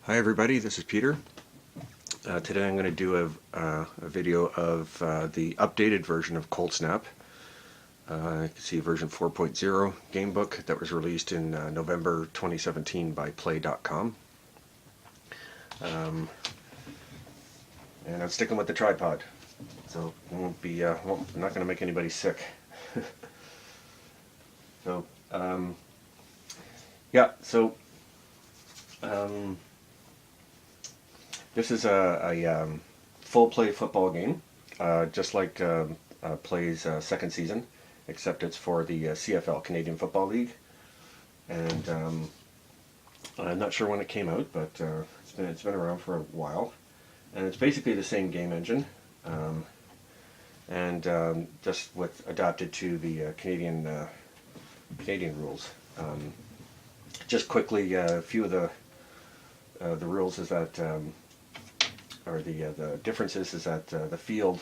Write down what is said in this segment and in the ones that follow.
Hi everybody, this is Peter. Today I'm going to do a video of the updated version of Cold Snap. You can see version 4.0 gamebook that was released in November 2017 by play.com. And I'm sticking with the tripod, so it won't be, I'm not going to make anybody sick. So, yeah, so this is a full play football game, just like Play's second season, except it's for the CFL, Canadian Football League. And I'm not sure when it came out, but it's been around for a while. And it's basically the same game engine, and just adapted to the Canadian rules. Just quickly, a few of the rules is that. Or the differences is that the field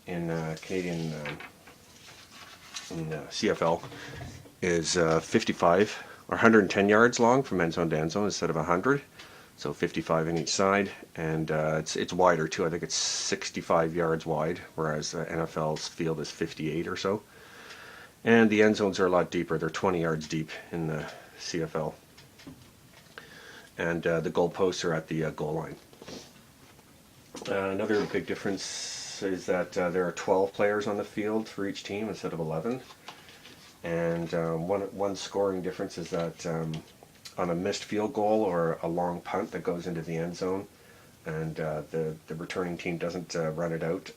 in Canadian CFL is 55 or 110 yards long from end zone to end zone instead of 100, so 55 in each side, and it's wider too. I think it's 65 yards wide, whereas NFL's field is 58 or so. And the end zones are a lot deeper. They're 20 yards deep in the CFL, and the goalposts are at the goal line. Another big difference is that there are 12 players on the field for each team instead of 11. And one scoring difference is that on a missed field goal or a long punt that goes into the end zone, and the returning team doesn't run it out,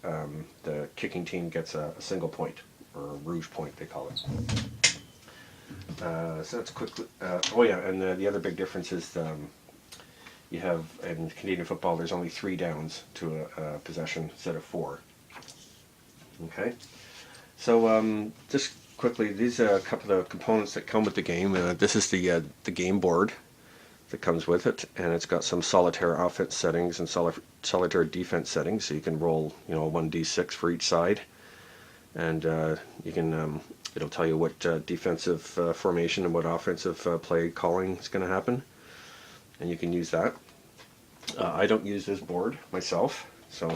the kicking team gets a single point, or a rouge point they call it. So that's quickly. Oh yeah, and the other big difference is you have, in Canadian football, there's only 3 downs to a possession instead of 4. Okay, so just quickly, these are a couple of the components that come with the game. This is the game board that comes with it, and it's got some solitaire offense settings and solitaire defense settings, so you can roll, 1d6 for each side, and you can it'll tell you what defensive formation and what offensive play calling is going to happen. And you can use that. I don't use this board myself, so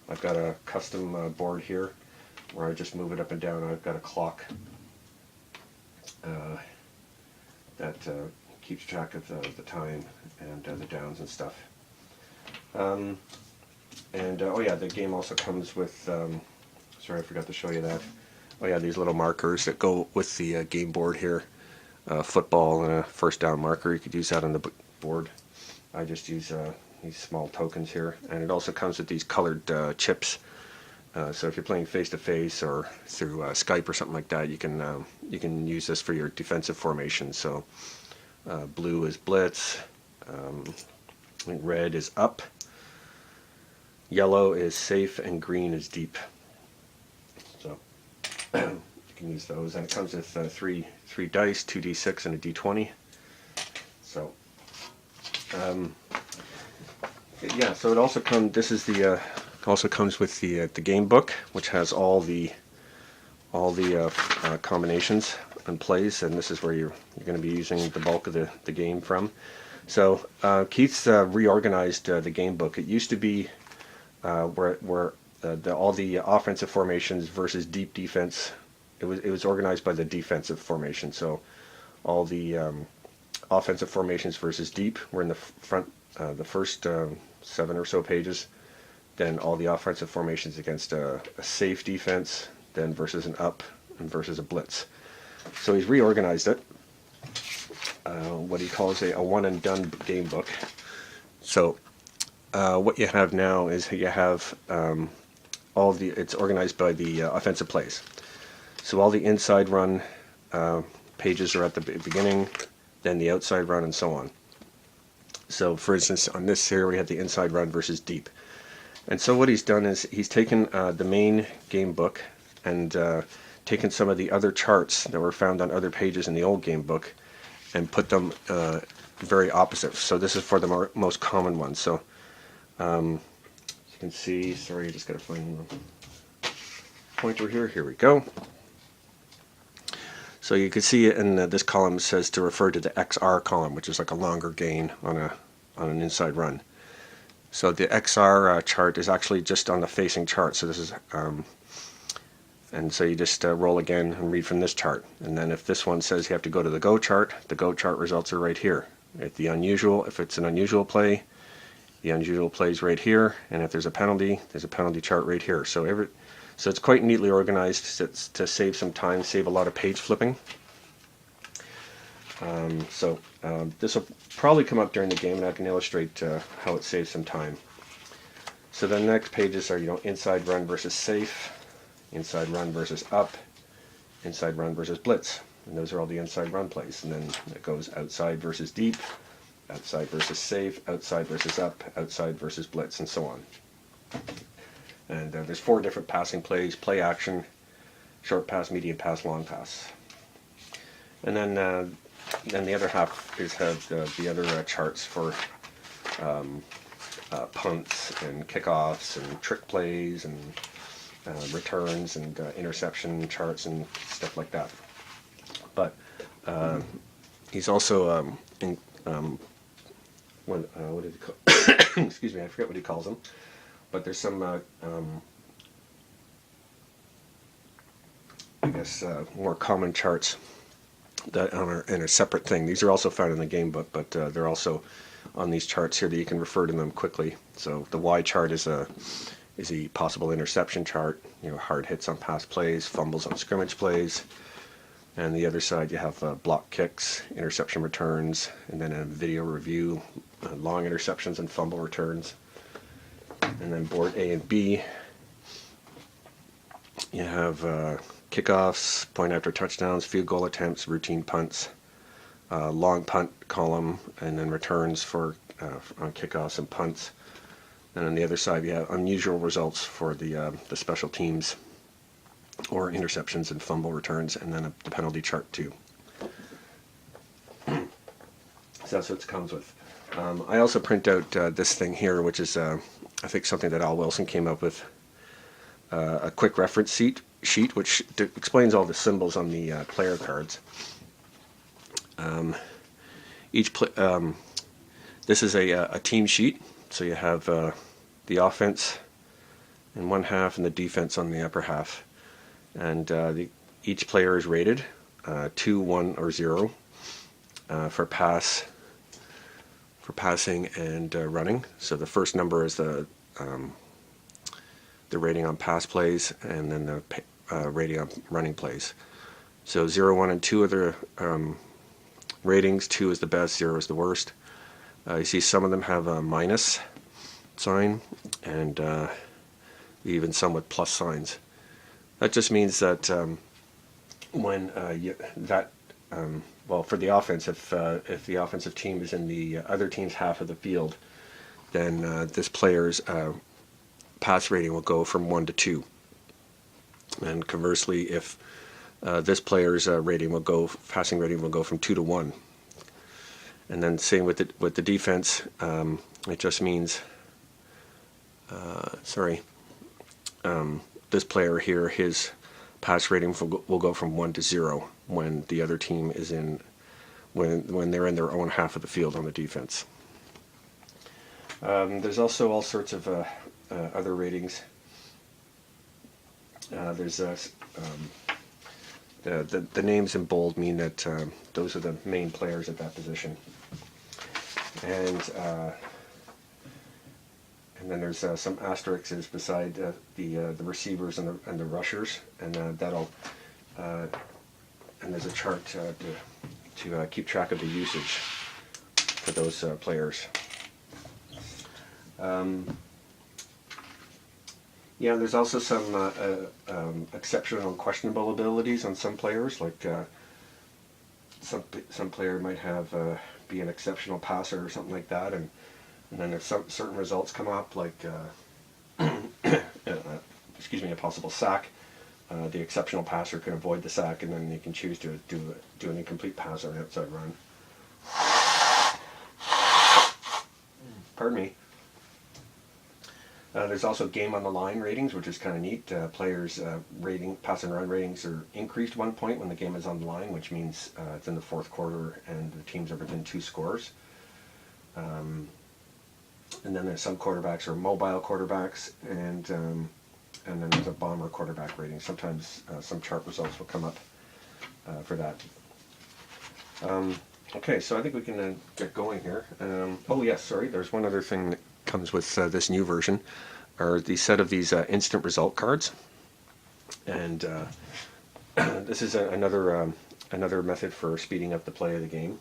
I've got a custom board here where I just move it up and down. I've got a clock that keeps track of the time and the downs and stuff. Oh yeah, the game also comes with, sorry I forgot to show you that. Oh yeah, these little markers that go with the game board here. Football and a first down marker, you could use that on the board. I just use these small tokens here, and it also comes with these colored chips. So if you're playing face to face or through Skype or something like that, you can use this for your defensive formation. So blue is blitz, red is up, yellow is safe, and green is deep. So you can use those, and it comes with three dice, 2d6 and a d20. So yeah, so it also comes. This is the also comes with the game book, which has all the combinations and plays, and this is where you're going to be using the bulk of the game from. So Keith's reorganized the game book. It used to be where all the offensive formations versus deep defense. It was organized by the defensive formation. So all the offensive formations versus deep were in the front, the first 7 or so pages. Then all the offensive formations against a safe defense, then versus an up, and versus a blitz. So he's reorganized it. What he calls a one and done game book. So what you have now is you have it's organized by the offensive plays. So all the inside run pages are at the beginning, then the outside run, and so on. So for instance, on this here we have the inside run versus deep. And so what he's done is he's taken the main game book and taken some of the other charts that were found on other pages in the old game book and put them very opposite. So this is for the most common ones. So you can see, sorry, I just got to find the pointer here. Here we go. So you can see in this column says to refer to the XR column, which is like a longer gain on on an inside run. So the XR chart is actually just on the facing chart. So this is, and so you just roll again and read from this chart. And then if this one says you have to go to the go chart, the go chart results are right here. If it's an unusual play, the unusual play is right here. And if there's a penalty chart right here. So it's quite neatly organized to save some time, save a lot of page flipping. This will probably come up during the game, and I can illustrate how it saves some time. So the next pages are, inside run versus safe, inside run versus up, inside run versus blitz. And those are all the inside run plays. And then it goes outside versus deep, outside versus safe, outside versus up, outside versus blitz, and so on. And there's 4 different passing plays: play action, short pass, medium pass, long pass. And then the other half is the other charts for punts and kickoffs and trick plays and returns and interception charts and stuff like that. But he's also what did he call? Excuse me, I forget what he calls them. But there's some I guess more common charts that are in a separate thing. These are also found in the game book, but they're also on these charts here that you can refer to them quickly. So the Y chart is a possible interception chart, hard hits on pass plays, fumbles on scrimmage plays, and the other side you have block kicks, interception returns, and then a video review, long interceptions and fumble returns. And then board A and B, you have kickoffs, point after touchdowns, field goal attempts, routine punts, long punt column, and then returns for on kickoffs and punts. And on the other side, you have unusual results for the special teams, or interceptions and fumble returns, and then the penalty chart too. So that's what it comes with. I also print out this thing here, which is I think something that Al Wilson came up with, a quick reference sheet which explains all the symbols on the player cards. This is a team sheet, so you have the offense in one half and the defense on the upper half, and each player is rated 2, 1, or 0 for passing and running. So the first number is the rating on pass plays, and then the rating on running plays. So 0, 1, and 2 are the ratings. 2 is the best, 0 is the worst. You see some of them have a minus sign, and even some with plus signs. That just means that when for the offense, if the offensive team is in the other team's half of the field, then this player's pass rating will go from 1 to 2. And conversely, if this player's passing rating will go from 2 to 1. And then same with the defense. It just means, this player here, his pass rating will go from 1 to 0 when the other team is when they're in their own half of the field on the defense. There's also all sorts of other ratings. There's the names in bold mean that those are the main players at that position, and then there's some asterisks beside the receivers and the rushers, and and there's a chart to keep track of the usage for those players. Yeah, there's also some exceptional and questionable abilities on some players. Like some player might be an exceptional passer or something like that, and then if certain results come up, like a possible sack, the exceptional passer can avoid the sack, and then you can choose to do an incomplete pass or an outside run. Pardon me. There's also game on the line ratings, which is kind of neat. Players' pass and run ratings are increased 1 point when the game is on the line, which means it's in the fourth quarter and the teams are within 2 scores. And then there's some quarterbacks are mobile quarterbacks, and then there's a bomber quarterback rating. Sometimes some chart results will come up for that. Okay, so I think we can get going here. Oh yes, sorry, there's one other thing that comes with this new version, are the set of these instant result cards. And this is another method for speeding up the play of the game.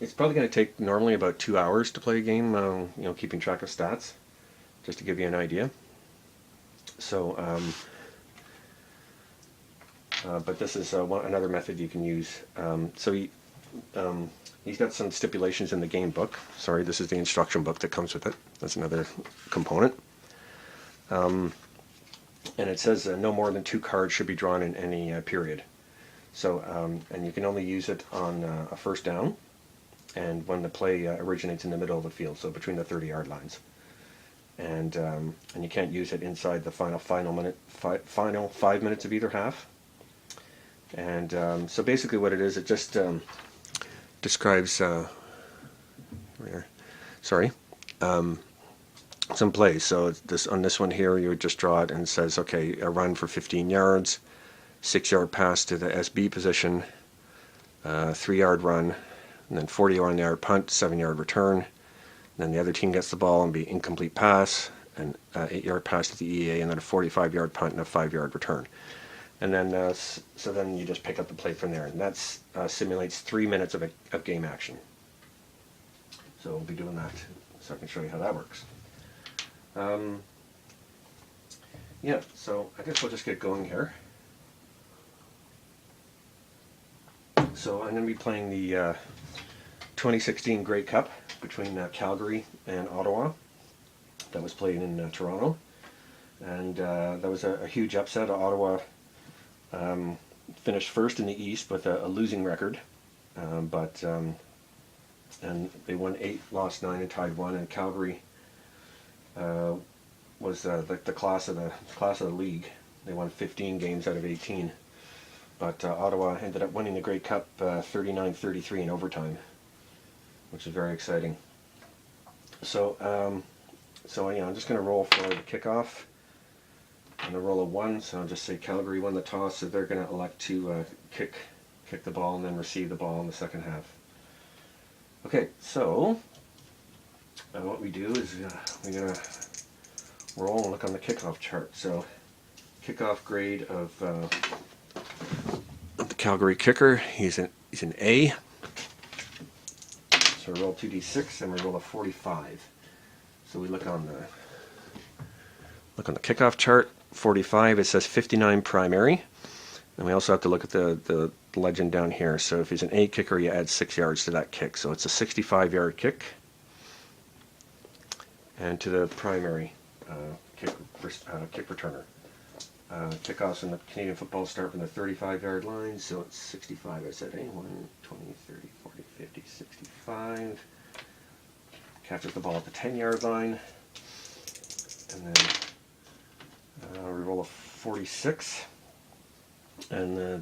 It's probably going to take normally about 2 hours to play a game, keeping track of stats, just to give you an idea. So, but this is another method you can use. He's got some stipulations in the game book. Sorry, this is the instruction book that comes with it. That's another component. And it says no more than 2 cards should be drawn in any period. So, and you can only use it on a first down, and when the play originates in the middle of the field, so between the 30-yard lines. And you can't use it inside the final 5 minutes of either half. And so basically what it is, it just describes some plays. So on this one here, you would just draw it and it says, okay, a run for 15 yards, 6-yard pass to the SB position, 3-yard run, and then 40-yard punt, 7-yard return. And then the other team gets the ball and be incomplete pass, and 8-yard pass to the EA, and then a 45-yard punt and a 5-yard return. And then, so then you just pick up the play from there, and that simulates 3 minutes of game action. So we'll be doing that, so I can show you how that works. Yeah, so I guess we'll just get going here. So I'm going to be playing the 2016 Grey Cup between Calgary and Ottawa. That was played in Toronto, and that was a huge upset. Ottawa finished first in the East with a losing record, and they won 8, lost 9, and tied 1. And Calgary was the class of the league. They won 15 games out of 18, but Ottawa ended up winning the Grey Cup 39-33 in overtime, which is very exciting. So yeah, I'm just going to roll for the kickoff. I'm going to roll a 1, so I'll just say Calgary won the toss, so they're going to elect to kick the ball and then receive the ball in the second half. Okay, so what we do is we're going to roll and look on the kickoff chart. So kickoff grade of the Calgary kicker, he's an A. So we roll 2d6 and we roll a 45. So we look on the kickoff chart. 45, it says 59 primary, and we also have to look at the legend down here. So if he's an A kicker, you add 6 yards to that kick, so it's a 65-yard kick. And to the primary kick returner. Kickoffs in the Canadian football start from the 35-yard line, so it's 65. I said, 1, 20, 30, 40, 50, 65. Catches the ball at the 10-yard line, and then we roll a 46, and the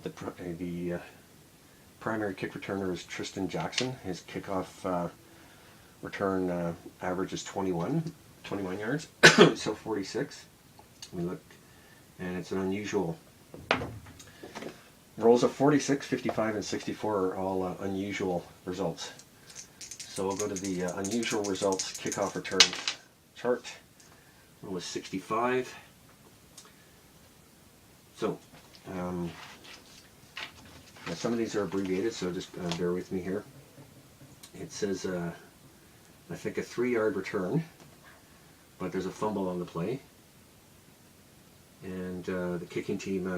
primary kick returner is Tristan Jackson. His kickoff return average is 21 yards, so 46. We look, and it's an unusual. Rolls of 46, 55, and 64 are all unusual results. So we'll go to the unusual results kickoff return chart. Roll was 65. So, now some of these are abbreviated, so just bear with me here. It says, I think a 3-yard return, but there's a fumble on the play, and the kicking team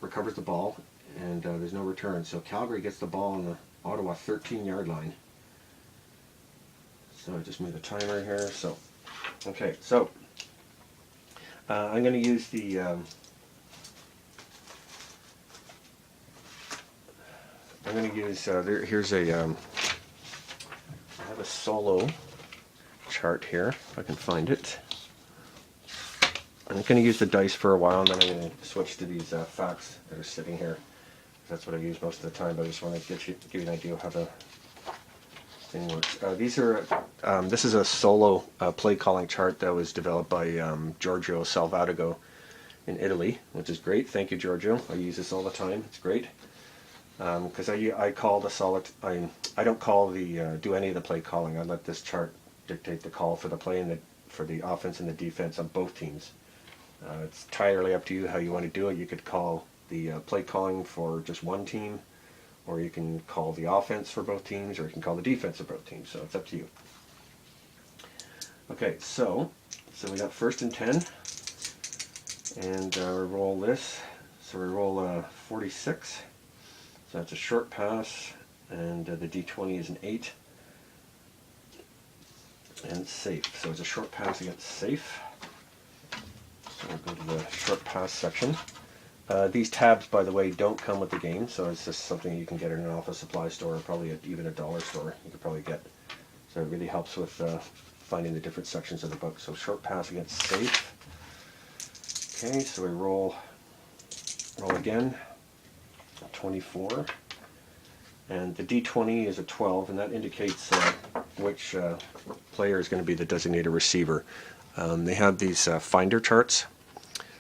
recovers the ball, and there's no return. So Calgary gets the ball on the Ottawa 13-yard line. So I just made a timer here. So, okay, so I'm going to use the here's a I have a solo chart here, if I can find it. I'm going to use the dice for a while, and then I'm going to switch to these facts that are sitting here. That's what I use most of the time, but I just want to give you an idea of how the thing works. This is a solo play calling chart that was developed by Giorgio Salvatigo in Italy, which is great. Thank you, Giorgio. I use this all the time. It's great because I call the solid. I don't call the do any of the play calling. I let this chart dictate the call for the play and for the offense and the defense on both teams. It's entirely up to you how you want to do it. You could call the play calling for just one team, or you can call the offense for both teams, or you can call the defense for both teams. So it's up to you. Okay, so we got 1st and 10, and we roll this. So we roll 46. So that's a short pass, and the D20 is an 8, and it's safe. So it's a short pass against safe. So we'll go to the short pass section. These tabs, by the way, don't come with the game, so it's just something you can get in an office supply store, or probably even a dollar store you could probably get. So it really helps with finding the different sections of the book. So short pass against safe. Okay, so we roll again. 24. And the D20 is a 12, and that indicates which player is going to be the designated receiver. They have these finder charts.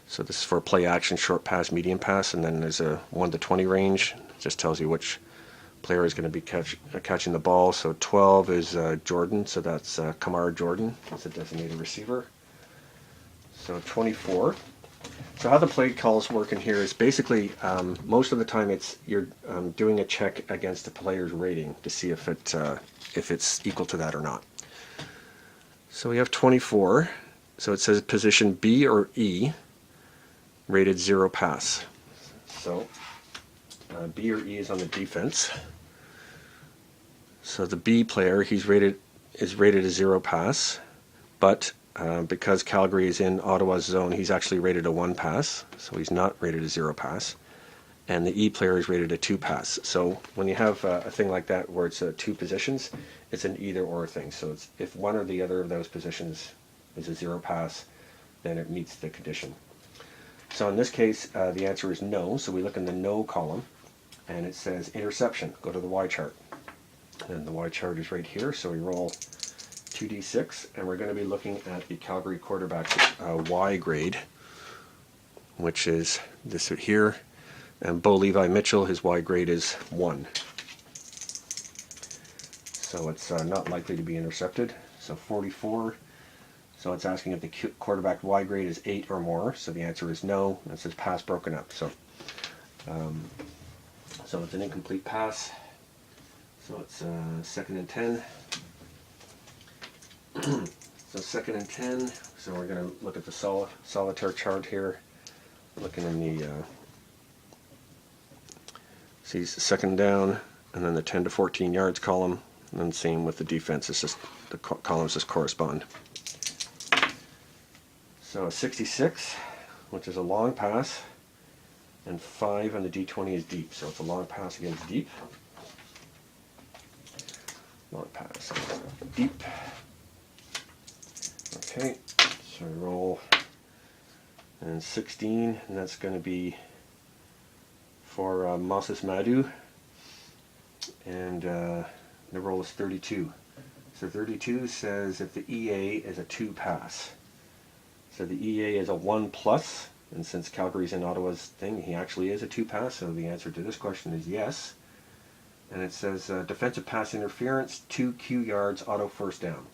So this is for play action, short pass, medium pass, and then there's a 1 to 20 range. It just tells you which player is going to be catching the ball. So 12 is Jordan, so that's Kamar Jordan. That's a designated receiver. So 24. So how the play calls work in here is basically most of the time you're doing a check against the player's rating to see if it's equal to that or not. So we have 24. So it says position B or E, rated 0 pass. So B or E is on the defense. So the B player, is rated a 0 pass, but because Calgary is in Ottawa's zone, he's actually rated a 1 pass, so he's not rated a 0 pass. And the E player is rated a 2 pass. So when you have a thing like that where it's 2 positions, it's an either or thing. So it's, if one or the other of those positions is a 0 pass, then it meets the condition. So in this case, the answer is no. So we look in the no column, and it says interception. Go to the Y chart. And the Y chart is right here. So we roll 2d6, and we're going to be looking at the Calgary quarterback's Y grade, which is this here. And Bo Levi Mitchell, his Y grade is 1. So it's not likely to be intercepted. So 44. So it's asking if the quarterback Y grade is 8 or more. So the answer is no. It says pass broken up. So it's an incomplete pass. So it's 2nd and 10. So 2nd and 10. So we're going to look at the solitaire chart here. Looking in the see 2nd down, and then the 10 to 14 yards column, and then same with the defense. It's just the columns just correspond. So 66, which is a long pass, and 5 on the D20 is deep. So it's a long pass against deep. Long pass deep. Okay, so we roll, and 16, and that's going to be for Moses Madu, and the roll is 32. So 32 says if the EA is a 2 pass. So the EA is a 1 plus, and since Calgary's in Ottawa's thing, he actually is a 2 pass, so the answer to this question is yes. And it says defensive pass interference, 2 Q yards, auto first down.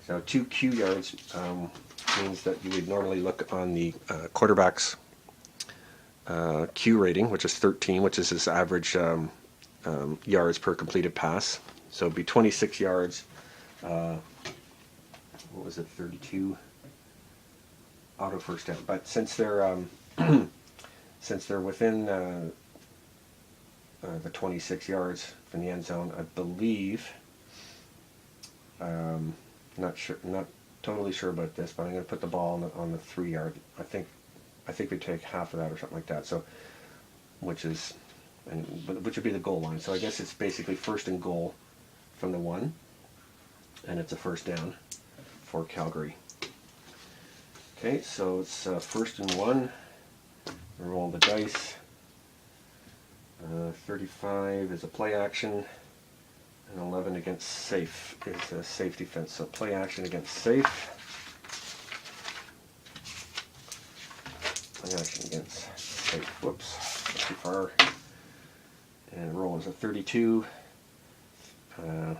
So 2 Q yards means that you would normally look on the quarterback's Q rating, which is 13, which is his average yards per completed pass. So it'd be 26 yards. What was it? 32 auto first down. But since they're within the 26 yards from the end zone, I believe. Not totally sure about this, but I'm going to put the ball on the 3 yard. I think we take half of that or something like that. So, which would be the goal line. So I guess it's basically 1st and goal from the 1, and it's a first down for Calgary. Okay, so it's 1st and 1. We roll the dice. 35 is a play action, And 11 against safe is a safe defense. So play action against safe. Play action against safe. Whoops, that's too far. And roll is a 32. The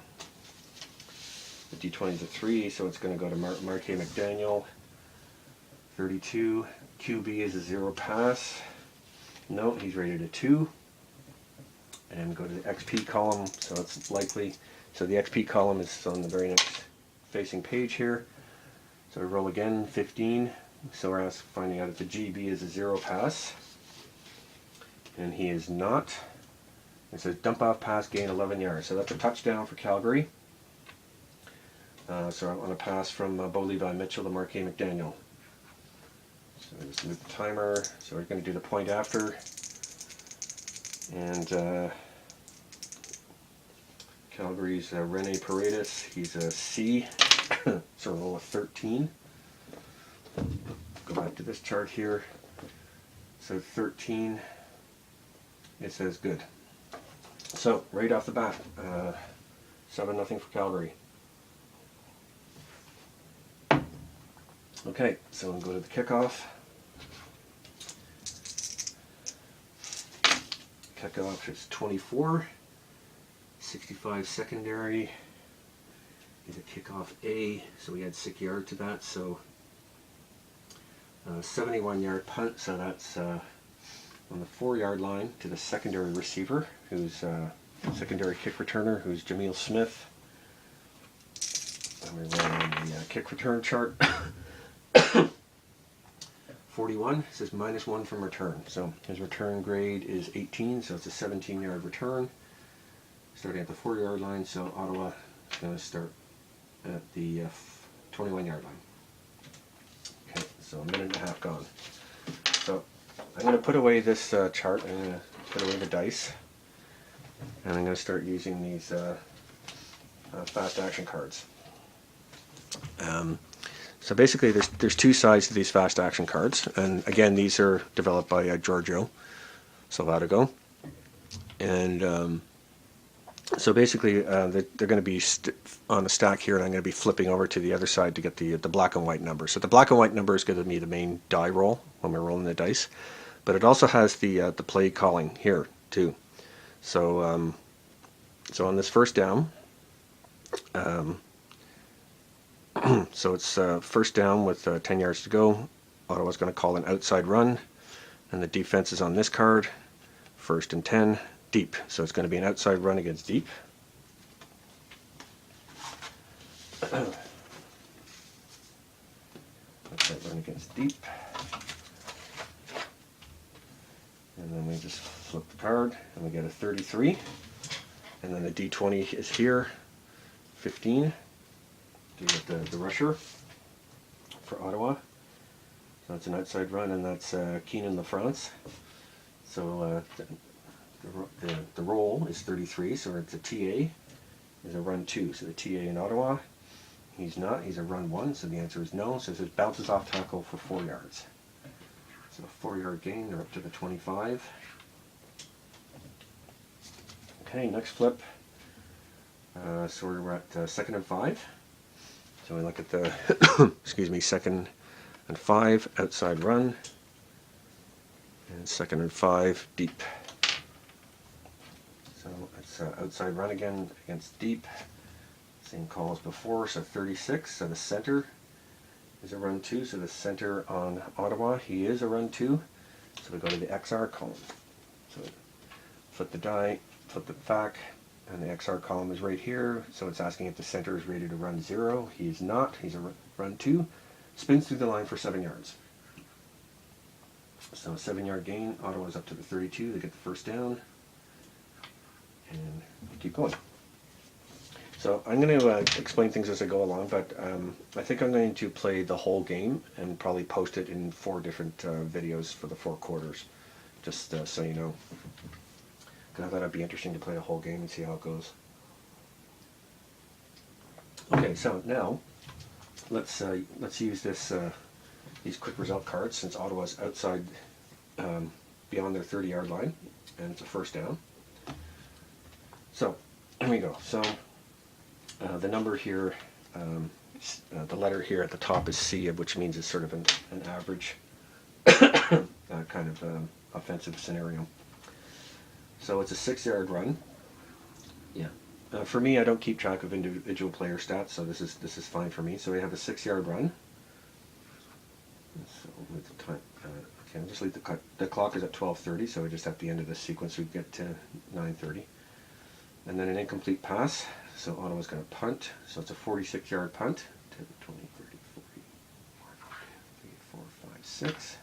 D20 is a 3, so it's going to go to Mark McDaniel. 32. QB is a 0 pass. No, he's rated a 2. And go to the XP column, so it's likely. So the XP column is on the very next facing page here. So we roll again, 15. So we're finding out if the GB is a 0 pass. And he is not. It says dump off pass, gain 11 yards. So that's a touchdown for Calgary. So on a pass from Bo Levi Mitchell to Mark McDaniel. So just move the timer. So we're going to do the point after. And Calgary's Rene Paredes, he's a C. So roll a 13. Go back to this chart here. So 13, it says good. So right off the bat, 7-0 for Calgary. Okay, so we'll go to the kickoff. Kickoff is 24. 65 secondary is a kickoff A, so we add 6 yards to that, so 71-yard punt, so that's on the 4-yard line to the secondary receiver, who's secondary kick returner, who's Jameel Smith. And we run on the kick return chart. 41 says -1 from return, so his return grade is 18, so it's a 17-yard return. Starting at the 4-yard line, so Ottawa is going to start at the 21-yard line. Okay, so a minute and a half gone. So I'm going to put away this chart. I'm going to put away the dice, and I'm going to start using these fast action cards. So basically, there's 2 sides to these fast action cards, and again, these are developed by Giorgio Salvatigo, and so basically, they're going to be on a stack here, and I'm going to be flipping over to the other side to get the black and white number. So the black and white number is going to be the main die roll when we're rolling the dice, but it also has the play calling here too. So so on this first down, so it's first down with 10 yards to go. Ottawa's going to call an outside run, and the defense is on this card. 1st and 10. Deep, so it's going to be an outside run against deep. Outside run against deep. And then we just flip the card and we get a 33. And then the D20 is here, 15. To get the rusher for Ottawa. So that's an outside run, and that's Keenan LaFrance. So the roll is 33, so it's a TA, is a run 2. So the TA in Ottawa, he's not, he's a run 1, so the answer is no. So it bounces off tackle for 4 yards. So a 4-yard gain, they're up to the 25. Okay, next flip. So we're at 2nd and 5. So we look at the, excuse me, 2nd and 5, outside run. And 2nd and 5, deep. So it's outside run again against deep. Same call as before, so 36. So the center is a run 2. So the center on Ottawa, he is a run 2. So we go to the XR column. So flip the die, flip it back, and the XR column is right here. So it's asking if the center is rated to run 0. He is not. He's a run 2. Spins through the line for 7 yards. So a 7-yard gain. Ottawa's up to the 32. They get the first down. And keep going. So I'm going to explain things as I go along, but I think I'm going to play the whole game and probably post it in 4 different videos for the 4 quarters, just so you know. Because I thought it'd be interesting to play the whole game and see how it goes. Okay, so now let's use these quick result cards, since Ottawa's outside beyond their 30-yard line, and it's a first down. So we go. So the number here, the letter here at the top is C, which means it's sort of an average kind of offensive scenario. So it's a 6-yard run. Yeah. For me, I don't keep track of individual player stats, so this is fine for me. So we have a 6-yard run. So with the time, okay, I'll just leave the clock is at 12:30, so just at the end of this sequence we get to 9:30, and then an incomplete pass. So Ottawa's going to punt. So it's a 46-yard punt. 10, 20, 30, 40, 3, 4, 5, 6,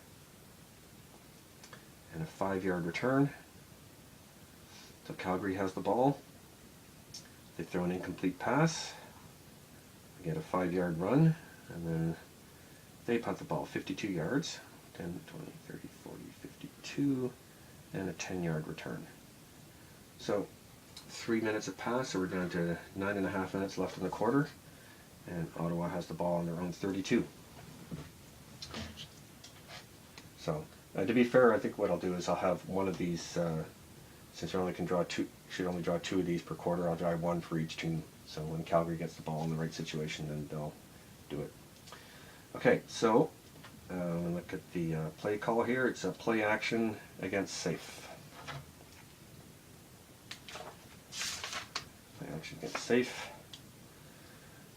and a 5-yard return. So Calgary has the ball. They throw an incomplete pass. They get a 5-yard run, and then they punt the ball 52 yards. 10, 20, 30, 40, 52, and a 10-yard return. So 3 minutes have passed, so we're down to 9.5 minutes left in the quarter, and Ottawa has the ball on their own 32. So to be fair, I think what I'll do is I'll have one of these, since we only can draw two, should only draw 2 of these per quarter, I'll draw 1 for each team. So when Calgary gets the ball in the right situation, then they'll do it. Okay, so look at the play call here. It's a play action against safe. Play action against safe.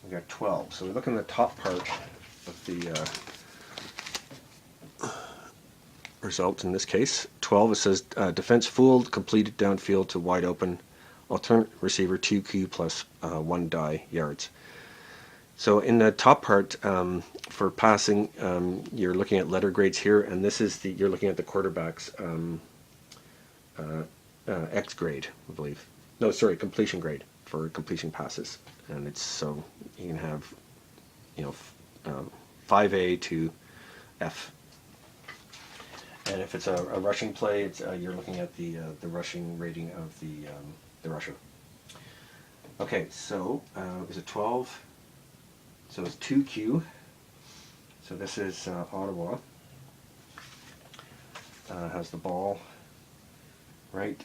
We got 12. So we look in the top part of the result in this case. 12, it says defense fooled, completed downfield to wide open, alternate receiver 2Q plus 1 die yards. So in the top part, for passing, you're looking at letter grades here, and this is you're looking at the quarterback's X grade, I believe. No, sorry, completion grade for completion passes, and it's so you can have, 5A to F. And if it's a rushing play, it's you're looking at the rushing rating of the rusher. Okay, so is it 12? So it's 2Q. So this is Ottawa. Has the ball. Right.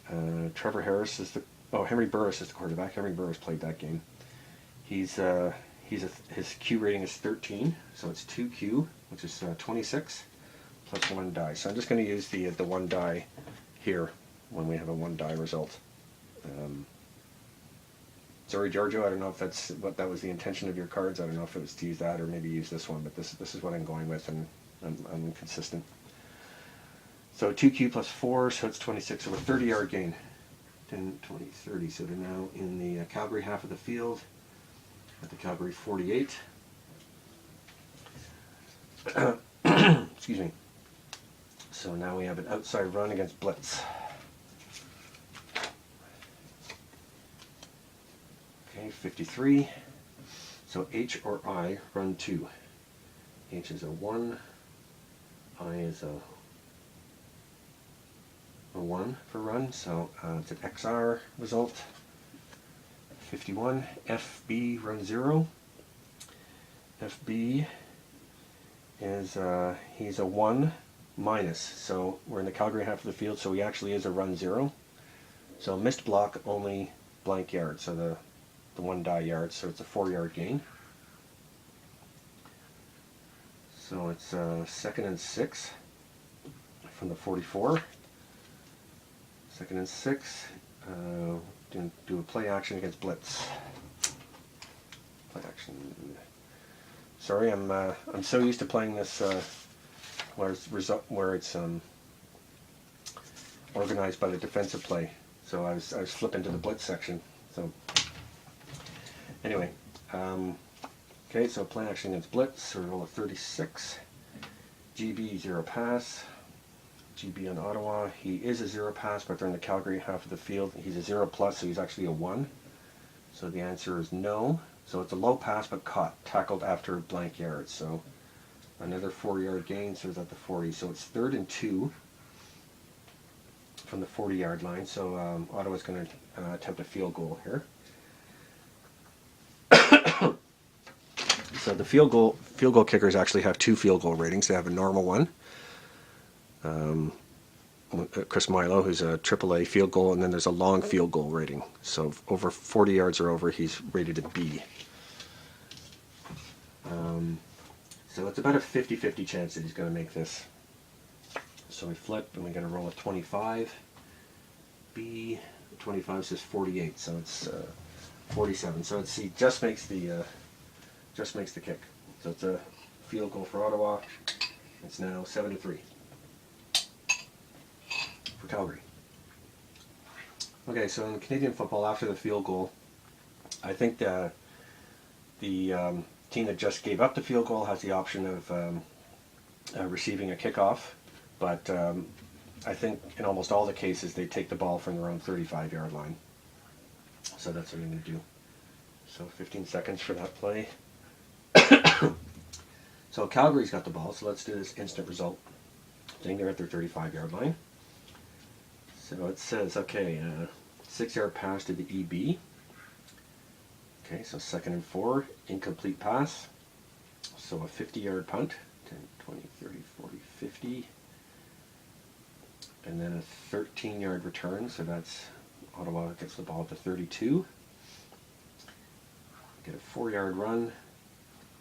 Trevor Harris is Henry Burris is the quarterback. Henry Burris played that game. His Q rating is 13. So it's 2Q, which is 26 plus 1 die. So I'm just going to use the 1 die here when we have a 1 die result. Sorry, Giorgio, I don't know if that was the intention of your cards. I don't know if it was to use that or maybe use this one, but this is what I'm going with, and I'm consistent. So 2Q plus 4, so it's 26, so a 30-yard gain. 10, 20, 30, so they're now in the Calgary half of the field at the Calgary 48. Excuse me. So now we have an outside run against blitz. Okay, 53. So H or I, run 2. H is a 1. I is a 1 for run. So it's an XR result. 51. FB, run 0. FB is he's a 1 minus. So we're in the Calgary half of the field, so he actually is a run 0. So missed block, only blank yard. So the 1 die yard, so it's a 4-yard gain. So it's 2nd and 6 from the 44. 2nd and 6. Do a play action against blitz. Play action. Sorry, I'm so used to playing this where it's organized by the defensive play. So I was flipping to the blitz section. So anyway, okay, so play action against blitz, so we roll a 36. GB 0 pass. GB on Ottawa. He is a 0 pass, but they're in the Calgary half of the field. He's a 0 plus, so he's actually a 1. So the answer is no. So it's a low pass, but caught, tackled after blank yards. So another 4-yard gain, so it's at the 40. So it's 3rd and 2 from the 40-yard line. So Ottawa's going to attempt a field goal here. So the field goal kickers actually have 2 field goal ratings. They have a normal one, Chris Milo, who's a AAA field goal, and then there's a long field goal rating. So over 40 yards or over, he's rated a B. So it's about a 50-50 chance that he's going to make this. So we flip, and we get a roll of 25. B, 25 says 48, so it's 47. So let's see, just makes the kick. So it's a field goal for Ottawa. It's now 7-3 for Calgary. Okay, so in Canadian football, after the field goal, I think the team that just gave up the field goal has the option of receiving a kickoff, but I think in almost all the cases they take the ball from their own 35-yard line. So that's what I'm going to do. So 15 seconds for that play. So Calgary's got the ball, so let's do this instant result. Saying they're at their 35-yard line. So it says, okay, 6-yard pass to the EB. Okay, so 2nd and 4, incomplete pass. So a 50-yard punt, 10, 20, 30, 40, 50. And then a 13-yard return, so that's Ottawa gets the ball at the 32. Get a 4-yard run,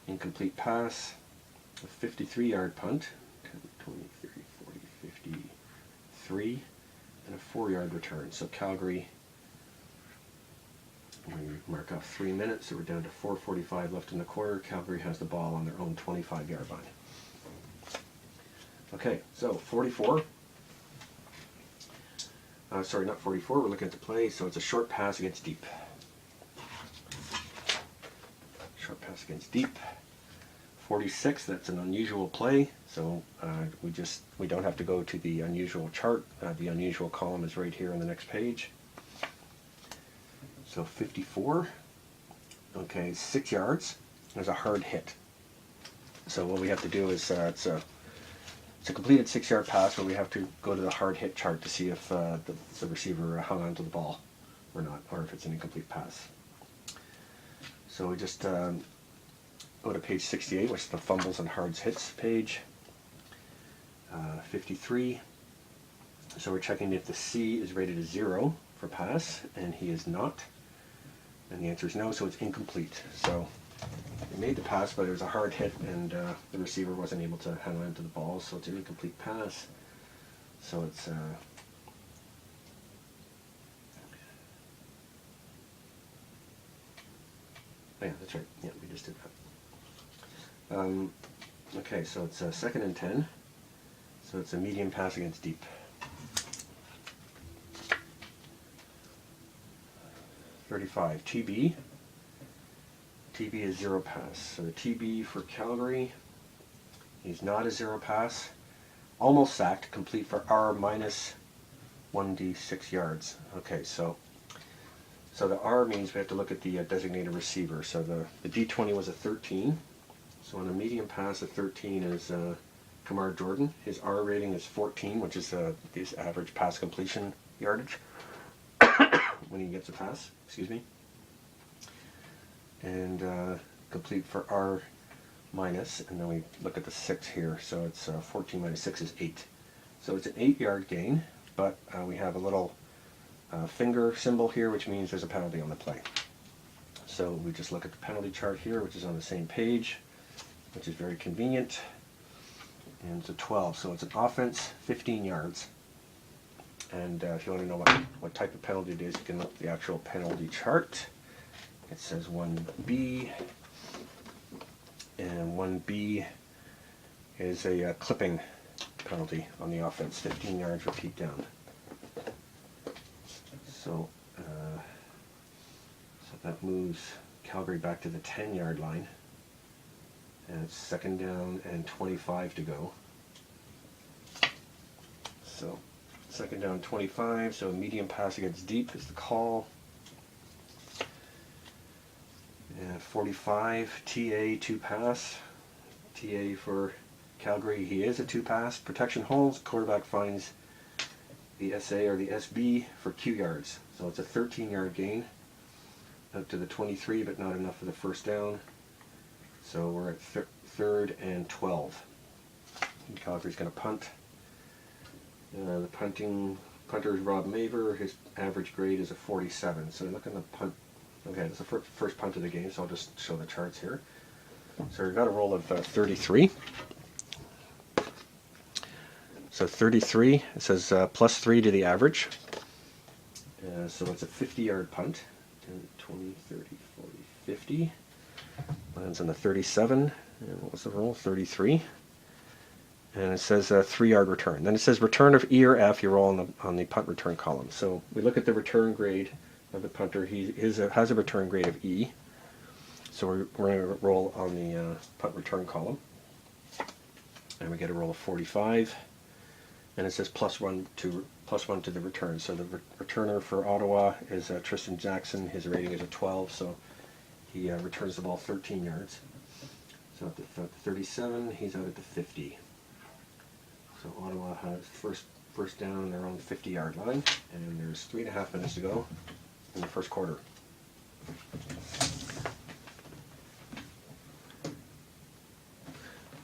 incomplete pass, a 53-yard punt, 10, 20, 30, 40, 53, and a 4-yard return. So Calgary, we mark off 3 minutes, so we're down to 4:45 left in the quarter. Calgary has the ball on their own 25-yard line. Okay, so 44. Sorry, not 44, we're looking at the play, so it's a short pass against deep. Short pass against deep. 46, that's an unusual play, so we don't have to go to the unusual chart. The unusual column is right here on the next page. So 54, okay, 6 yards, there's a hard hit. So what we have to do is, it's a completed 6-yard pass, where we have to go to the hard hit chart to see if the receiver hung onto the ball or not, or if it's an incomplete pass. So we just go to page 68, which is the fumbles and hard hits page. 53. So we're checking if the C is rated a 0 for pass, and he is not. And the answer is no, so it's incomplete. So he made the pass, but it was a hard hit, and the receiver wasn't able to hang on to the ball, so it's an incomplete pass. So it's yeah, that's right. Yeah, we just did that. Okay, so it's 2nd and 10. So it's a medium pass against deep. 35, TB. TB is 0 pass. So the TB for Calgary is not a 0 pass. Almost sacked, complete for R minus 1d6 yards. Okay, so the R means we have to look at the designated receiver. So the D20 was a 13. So on a medium pass, a 13 is Kamar Jordan. His R rating is 14, which is his average pass completion yardage when he gets a pass. Excuse me. And complete for R minus, and then we look at the 6 here. So it's 14 minus 6 is 8. So it's an 8-yard gain, but we have a little finger symbol here, which means there's a penalty on the play. So we just look at the penalty chart here, which is on the same page, which is very convenient. And it's a 12, so it's an offense, 15 yards. And if you want to know what type of penalty it is, you can look at the actual penalty chart. It says 1B, and 1B is a clipping penalty on the offense, 15 yards, repeat down. So that moves Calgary back to the 10-yard line, and it's 2nd down and 25 to go. So 2nd down, 25, so a medium pass against deep is the call. And 45, TA, 2 pass. TA for Calgary, he is a 2 pass. Protection holds, quarterback finds the SA or the SB for Q yards. So it's a 13-yard gain up to the 23, but not enough for the 1st down. So we're at 3rd and 12. And Calgary's going to punt. The punter is Rob Maver. His average grade is a 47. So look at the punt. Okay, it's the first punt of the game, so I'll just show the charts here. So we've got a roll of 33. So 33, it says plus 3 to the average. So it's a 50-yard punt. 10, 20, 30, 40, 50. Lands on the 37. And what was the roll? 33. And it says a 3-yard return. Then it says return of E or F. You roll on the punt return column. So we look at the return grade of the punter. He has a return grade of E. So we're going to roll on the punt return column. And we get a roll of 45. And it says plus one to the return. So the returner for Ottawa is Tristan Jackson. His rating is a 12, so he returns the ball 13 yards. So at the 37, he's out at the 50. So Ottawa has first down on their own 50-yard line, and there's 3.5 minutes to go in the first quarter.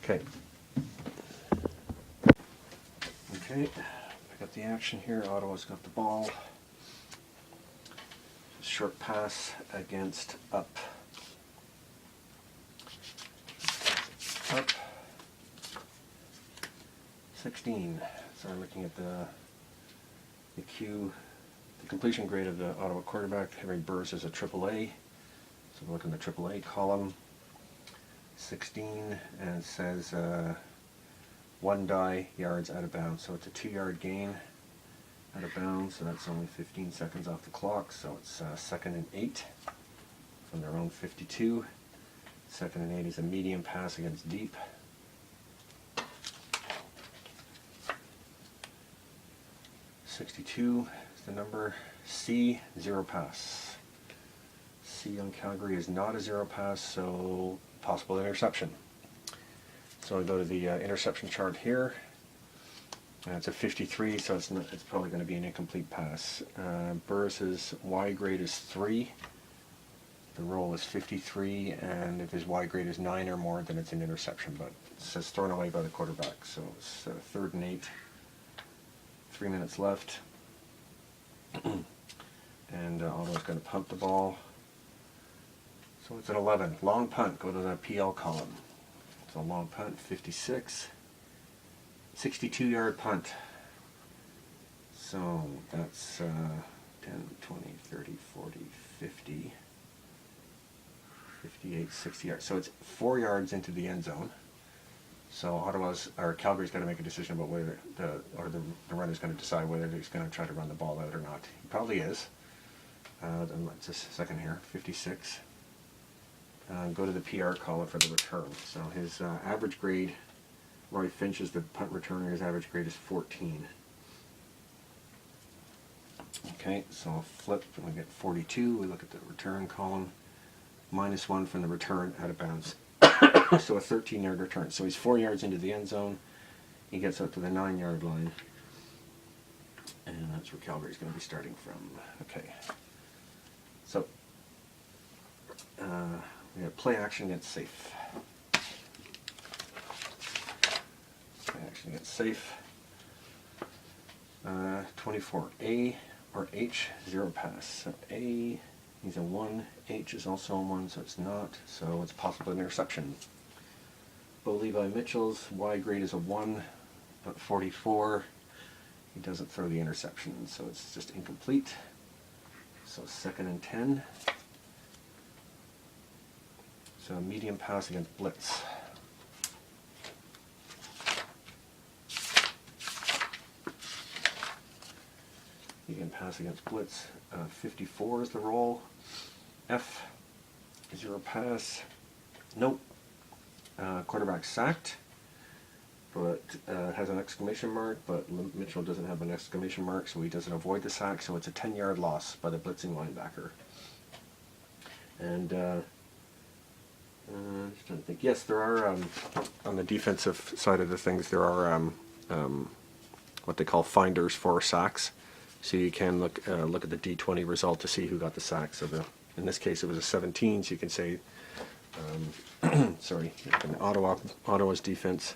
Okay. Okay, I got the action here. Ottawa's got the ball. Short pass against up. 16. So I'm looking at the completion grade of the Ottawa quarterback. Henry Burrs is a AAA. So we're looking at the AAA column. 16, and it says 1 die yards out of bounds. So it's a 2-yard gain out of bounds. So that's only 15 seconds off the clock. So it's 2nd and 8 from their own 52. 2nd and 8 is a medium pass against deep. .62 is the number. C, 0 pass. C on Calgary is not a 0 pass, so possible interception. So I go to the interception chart here. It's a 53, so it's probably going to be an incomplete pass. Burris's Y grade is 3. The roll is 53, and if his Y grade is 9 or more, then it's an interception. But it says thrown away by the quarterback, so it's 3rd and 8. 3 minutes left, and Ottawa's going to punt the ball. So it's an 11. Long punt. Go to the PL column. It's a long punt. 56. 62-yard punt. So that's 10, 20, 30, 40, 50, 58, 60 yards. So it's 4 yards into the end zone. So Calgary's got to make a decision about whether the runner's going to decide whether he's going to try to run the ball out or not. He probably is. Just a second here. 56. Go to the PR column for the return. So his average grade, Roy Finch is the punt returner. His average grade is 14. Okay, so I'll flip and we get 42. We look at the return column. -1 from the return out of bounds. So a 13-yard return. So he's 4 yards into the end zone. He gets up to the 9-yard line. And that's where Calgary's going to be starting from. Okay. So we have play action against safe. Play action against safe. 24. A or H, 0 pass. So A, he's a 1. H is also a 1, so it's not. So it's possible interception. Bo Levi Mitchell's Y grade is a 1, but 44. He doesn't throw the interception, so it's just incomplete. So 2nd and 10. So medium pass against blitz. Medium pass against blitz. 54 is the roll. F, 0 pass. Nope. Quarterback sacked, but has an exclamation mark, but Mitchell doesn't have an exclamation mark, so he doesn't avoid the sack, so it's a 10-yard loss by the blitzing linebacker. And just trying to think. Yes, there are, on the defensive side of the things, there are what they call finders for sacks. So you can look at the D20 result to see who got the sack. So in this case, it was a 17, so you can say, sorry, in Ottawa's defense,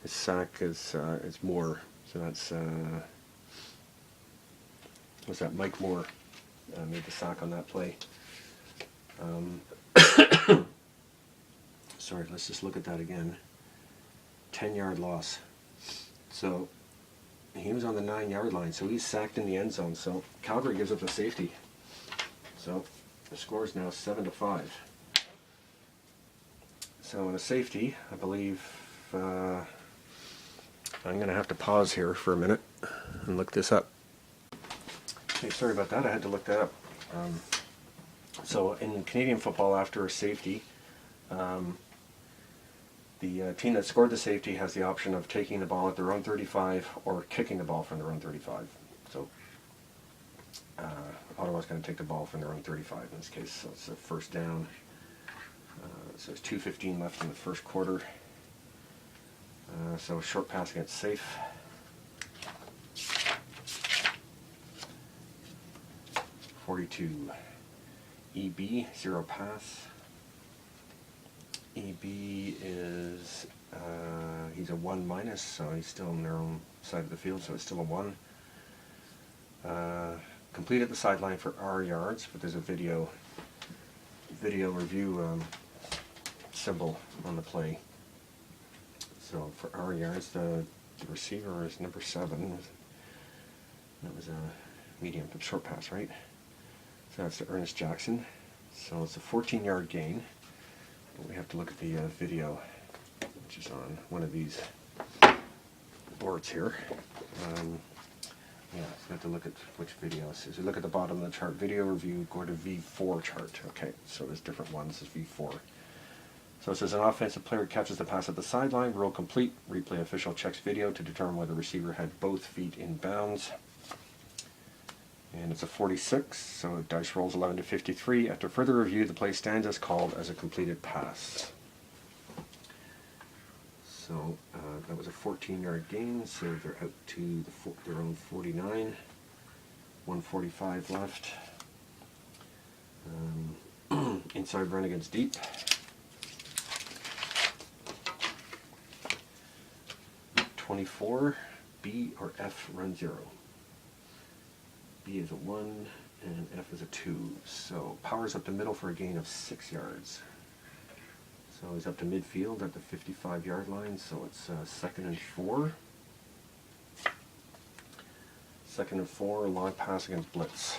his sack is more So that's, was that Mike Moore made the sack on that play. Sorry, let's just look at that again. 10-yard loss. So he was on the 9-yard line, so he's sacked in the end zone. So Calgary gives up a safety. So the score is now 7-5. So in a safety, I believe I'm going to have to pause here for a minute and look this up. Okay, sorry about that. I had to look that up. So in Canadian football, after a safety, the team that scored the safety has the option of taking the ball at their own 35 or kicking the ball from their own 35. So Ottawa's going to take the ball from their own 35 in this case. So it's a first down. So it's 2:15 left in the first quarter. So short pass against safe. .42. EB, 0 pass. EB is, he's a 1 minus, so he's still on their own side of the field, so it's still a 1. Complete at the sideline for R yards, but there's a video review symbol on the play. So for R yards, the receiver is number 7. That was a medium short pass, right? So that's to Ernest Jackson. So it's a 14-yard gain. But we have to look at the video, which is on one of these boards here. Yeah, so we have to look at which video. So as you look at the bottom of the chart, video review, go to V4 chart. Okay, so there's different ones. This is V4. So it says an offensive player catches the pass at the sideline, roll complete, replay official checks video to determine whether the receiver had both feet in bounds. And it's a 46, so dice rolls 11 to 53. After further review, the play stands as called as a completed pass. So that was a 14-yard gain, so they're out to their own 49. 1:45 left. Inside run against deep. .24, B or F run 0. B is a 1 and F is a 2. So powers up the middle for a gain of 6 yards. So he's up to midfield at the 55-yard line, so it's 2nd and 4. 2nd and 4, long pass against blitz.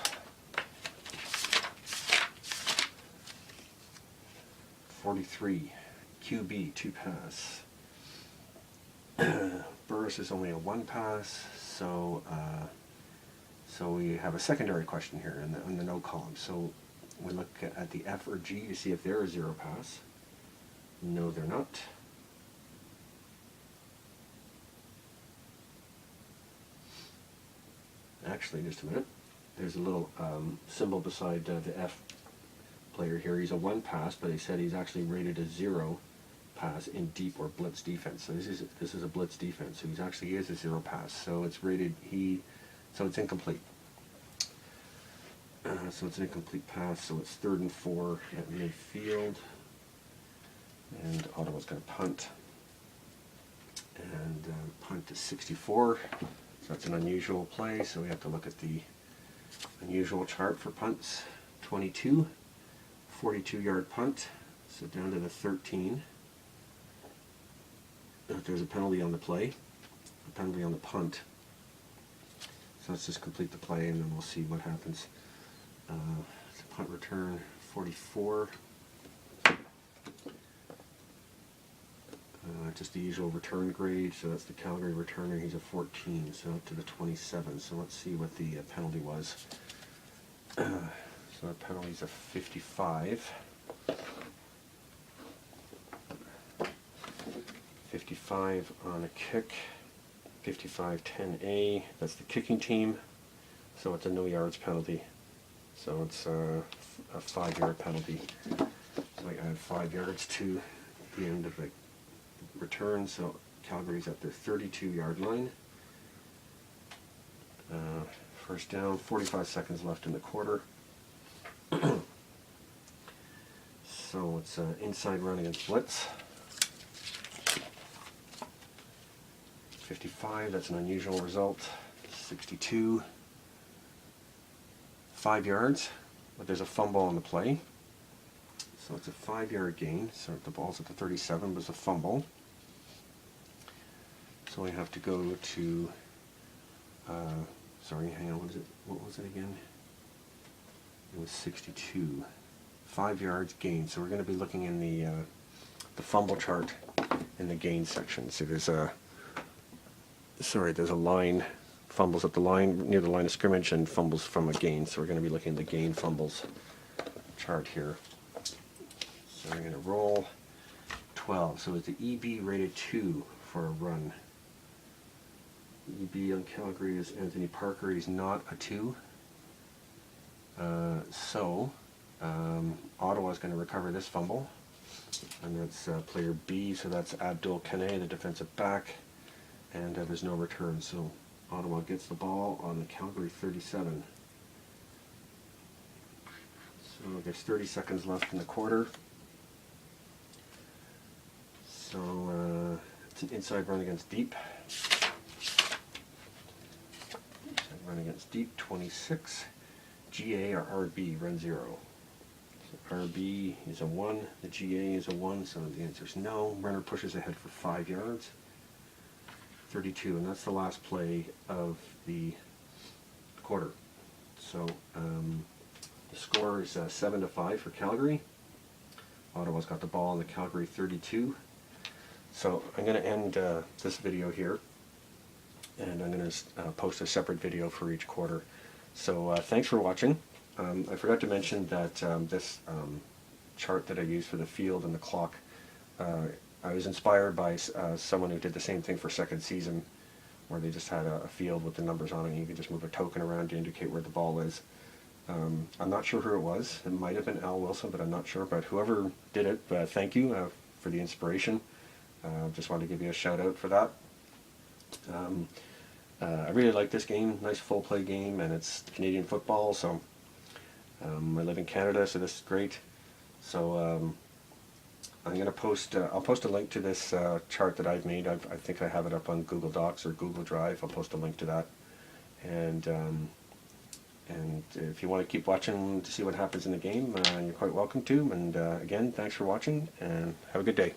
43, QB, 2 pass. Burris is only a 1 pass, so we have a secondary question here in the no column. So we look at the F or G to see if they're a 0 pass. No, they're not. Actually, just a minute. There's a little symbol beside the F player here. He's a 1 pass, but he said he's actually rated a 0 pass in deep or blitz defense. So this is a blitz defense. So he actually is a 0 pass. So it's rated so it's incomplete. So it's an incomplete pass. So it's 3rd and 4 at midfield. And Ottawa's going to punt. And punt to 64. So that's an unusual play. So we have to look at the unusual chart for punts. 22, 42-yard punt. So down to the 13. There's a penalty on the play, a penalty on the punt. So let's just complete the play and then we'll see what happens. It's a punt return 44. Just the usual return grade, so that's the Calgary returner. He's a 14, so up to the 27. So let's see what the penalty was. So the penalty's a 55. 55 on a kick. 55-10A. That's the kicking team. So it's a no yards penalty. So it's a 5-yard penalty. So I add 5 yards to the end of the return. So Calgary's at their 32-yard line. First down, 45 seconds left in the quarter. So it's inside run against blitz. 55, that's an unusual result. 62, 5 yards, but there's a fumble on the play. So it's a 5-yard gain. So the ball's at the 37, was a fumble. So we have to go to, sorry, hang on, what was it again? It was 62. 5 yards gain. So we're going to be looking in the fumble chart in the gain section. So there's a line, fumbles at the line, near the line of scrimmage, and fumbles from a gain. So we're going to be looking at the gain fumbles chart here. So we're going to roll 12. So it's the EB rated 2 for a run. EB on Calgary is Anthony Parker. He's not a 2. Ottawa is going to recover this fumble. And that's player B, so that's Abdul Kane, the defensive back. And there's no return, so Ottawa gets the ball on the Calgary 37. So there's 30 seconds left in the quarter. So it's an inside run against deep. Inside run against deep, 26. GA or RB, run 0. So RB is a 1, the GA is a 1, so the answer is no. Runner pushes ahead for 5 yards. 32, and that's the last play of the quarter. So the score is 7-5 for Calgary. Ottawa's got the ball on the Calgary 32. So I'm going to end this video here, and I'm going to post a separate video for each quarter. So thanks for watching. I forgot to mention that this chart that I use for the field and the clock, I was inspired by someone who did the same thing for second season, where they just had a field with the numbers on it, and you could just move a token around to indicate where the ball is. I'm not sure who it was. It might have been Al Wilson, but I'm not sure. But whoever did it, thank you for the inspiration. Just wanted to give you a shout out for that. I really like this game. Nice full play game, and it's Canadian football. So I live in Canada, so this is great. So I'm going to post. I'll post a link to this chart that I've made. I think I have it up on Google Docs or Google Drive. I'll post a link to that. And if you want to keep watching to see what happens in the game, you're quite welcome to. And again, thanks for watching, and have a good day.